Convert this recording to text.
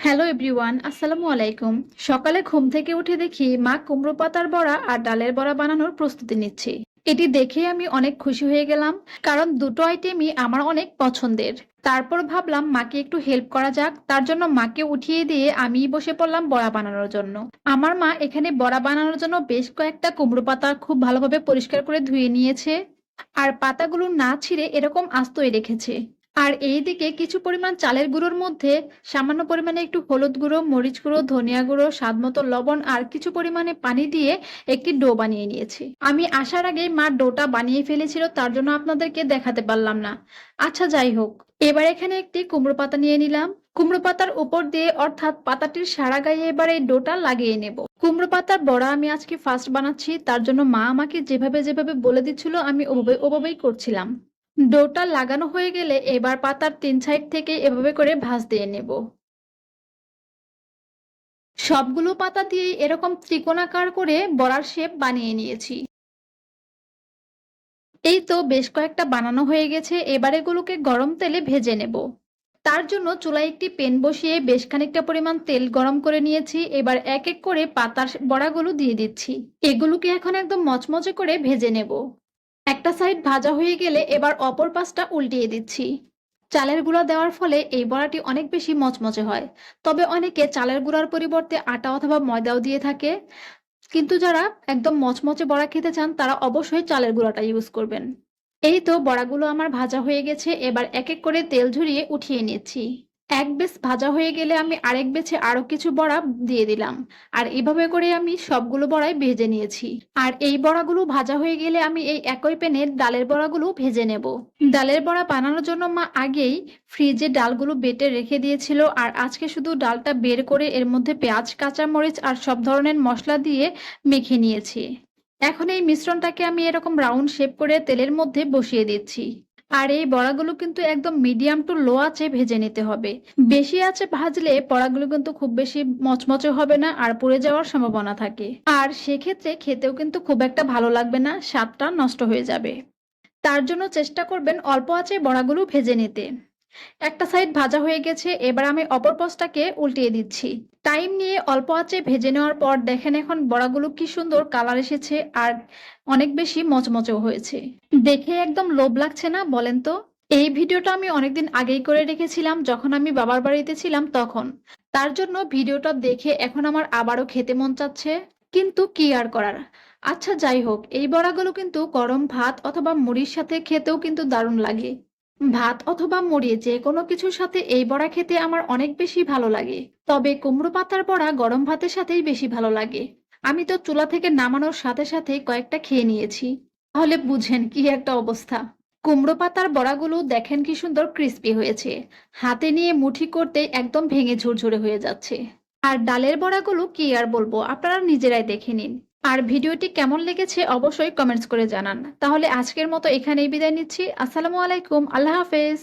Hello everyone, আসসালামু আলাইকুম। সকালে ঘুম থেকে উঠে দেখি মা কুমড়ো পাতার বড়া আর ডালের বড়া বানানোর প্রস্তুতি নিচ্ছে। এটি দেখে আমি অনেক খুশি হয়ে গেলাম, কারণ দুটো আইটেমই আমার অনেক পছন্দের। তারপর ভাবলাম মাকে একটু হেল্প করা যাক, তার জন্য মাকে উঠিয়ে দিয়ে আমিই বসে পড়লাম বড়া বানানোর জন্য। আমার মা এখানে বড়া বানানোর জন্য বেশ কয়েকটা কুমড়ো পাতা খুব ভালোভাবে পরিষ্কার করে ধুয়ে নিয়েছে, আর পাতাগুলো না ছিঁড়ে এরকম আস্তই রেখেছে। আর এইদিকে কিছু পরিমাণ চালের গুঁড়োর মধ্যে সামান্য পরিমাণে একটু হলুদ গুঁড়ো, মরিচ গুঁড়ো, ধনিয়া গুঁড়ো, স্বাদমতো লবণ আর কিছু পরিমাণে পানি দিয়ে একটি ডো বানিয়ে নিয়েছি। আমি আসার আগেই মা ডোটা বানিয়ে ফেলেছিল, তার জন্য আপনাদেরকে দেখাতে পারলাম না। আচ্ছা, যাই হোক, এবার এখানে একটি কুমড়ো পাতা নিয়ে নিলাম। কুমড়ো পাতার উপর দিয়ে অর্থাৎ পাতাটির সারা গায়ে এবার এই ডোটা লাগিয়ে নেব। কুমড়ো পাতার বড়া আমি আজকে ফার্স্ট বানাচ্ছি, তার জন্য মা আমাকে যেভাবে যেভাবে বলে দিচ্ছিল আমি ওভাবেই করছিলাম। ডোটা লাগানো হয়ে গেলে এবার পাতার ৩ সাইড থেকে এভাবে করে ভাঁজ দিয়ে নেব। সবগুলো পাতা দিয়ে এরকম ত্রিকোণাকার করে বড়ার শেপ বানিয়ে নিয়েছি। এই তো বেশ কয়েকটা বানানো হয়ে গেছে, এবার এগুলোকে গরম তেলে ভেজে নেব। তার জন্য চুলায় একটি প্যান বসিয়ে বেশ খানিকটা পরিমাণ তেল গরম করে নিয়েছি। এবার এক এক করে পাতার বড়াগুলো দিয়ে দিচ্ছি। এগুলোকে এখন একদম মচমচে করে ভেজে নেব। একটা সাইড ভাজা হয়ে গেলে এবার অপর পাশটা উল্টিয়ে দিচ্ছি। চালের গুঁড়া দেওয়ার ফলে এই বড়াটি অনেক বেশি মচমচে হয়। তবে অনেকে চালের গুঁড়ার পরিবর্তে আটা অথবা ময়দাও দিয়ে থাকে। কিন্তু যারা একদম মচমচে বড়া খেতে চান তারা অবশ্যই চালের গুঁড়াটা ইউজ করবেন। এই তো বড়াগুলো আমার ভাজা হয়ে গেছে, এবার এক এক করে তেল ঝরিয়ে উঠিয়ে নিচ্ছি। এক বেশ ভাজা হয়ে গেলে আমি আরেক বেছে আরো কিছু বড়া দিয়ে দিলাম। আর এভাবে করে আমি সবগুলো বড়াই ভেজে নিয়েছি। আর এই বড়াগুলো ভাজা হয়ে গেলে আমি এই একই প্যানে ডালের বড়াগুলো ভেজে নেব। ডালের বড়া বানানোর জন্য মা আগেই ফ্রিজে ডালগুলো বেটে রেখে দিয়েছিল, আর আজকে শুধু ডালটা বের করে এর মধ্যে পেঁয়াজ, কাঁচামরিচ আর সব ধরনের মশলা দিয়ে মেখে নিয়েছি। এখন এই মিশ্রণটাকে আমি এরকম রাউন্ড শেপ করে তেলের মধ্যে বসিয়ে দিচ্ছি। আর এই বড়াগুলো কিন্তু একদম মিডিয়াম টু লো আঁচে ভেজে নিতে হবে। বেশি আঁচে ভাজলে বড়াগুলো কিন্তু খুব বেশি মচমচে হবে না আর পুড়ে যাওয়ার সম্ভাবনা থাকে। আর সেক্ষেত্রে খেতেও কিন্তু খুব একটা ভালো লাগবে না, স্বাদটা নষ্ট হয়ে যাবে। তার জন্য চেষ্টা করবেন অল্প আঁচে বড়াগুলো ভেজে নিতে। একটা সাইড ভাজা হয়ে গেছে, এবার আমি অপর পাশটাকে উল্টিয়ে দিচ্ছি। টাইম নিয়ে অল্প আঁচে ভেজে নেওয়ার পর দেখেন এখন বড়াগুলো কি সুন্দর কালার এসেছে আর অনেক বেশি মচমচেও হয়েছে। দেখে একদম লোভ লাগছে না, বলেন তো? এই ভিডিওটা আমি অনেকদিন আগেই করে রেখেছিলাম, যখন আমি বাবার বাড়িতে ছিলাম তখন। তার জন্য ভিডিওটা দেখে এখন আমার আবারও খেতে মন চাচ্ছে, কিন্তু কি আর করার। আচ্ছা, যাই হোক, এই বড়াগুলো কিন্তু গরম ভাত অথবা মুড়ির সাথে খেতেও কিন্তু দারুণ লাগে। ভাত অথবা মুড়ি যেকোনো কিছুর সাথে এই বড়া খেতে আমার অনেক বেশি ভালো লাগে। তবে কুমড়ো পাতার বড়া গরম ভাতের সাথেই বেশি ভালো লাগে। আমি তো চুলা থেকে নামানোর সাথে সাথেই কয়েকটা খেয়ে নিয়েছি। তাহলে বুঝেন কি একটা অবস্থা। কুমড়ো পাতার বড়াগুলো দেখেন কি সুন্দর ক্রিস্পি হয়েছে। হাতে নিয়ে মুঠি করতে একদম ভেঙে ঝুরঝুরে হয়ে যাচ্ছে। আর ডালের বড়াগুলো কি আর বলবো, আপনারা নিজেরাই দেখে নিন। আর ভিডিওটি কেমন লেগেছে অবশ্যই কমেন্টস করে জানান। তাহলে আজকের মতো এখানেই বিদায় নিচ্ছি। আসসালামু আলাইকুম, আল্লাহ হাফেজ।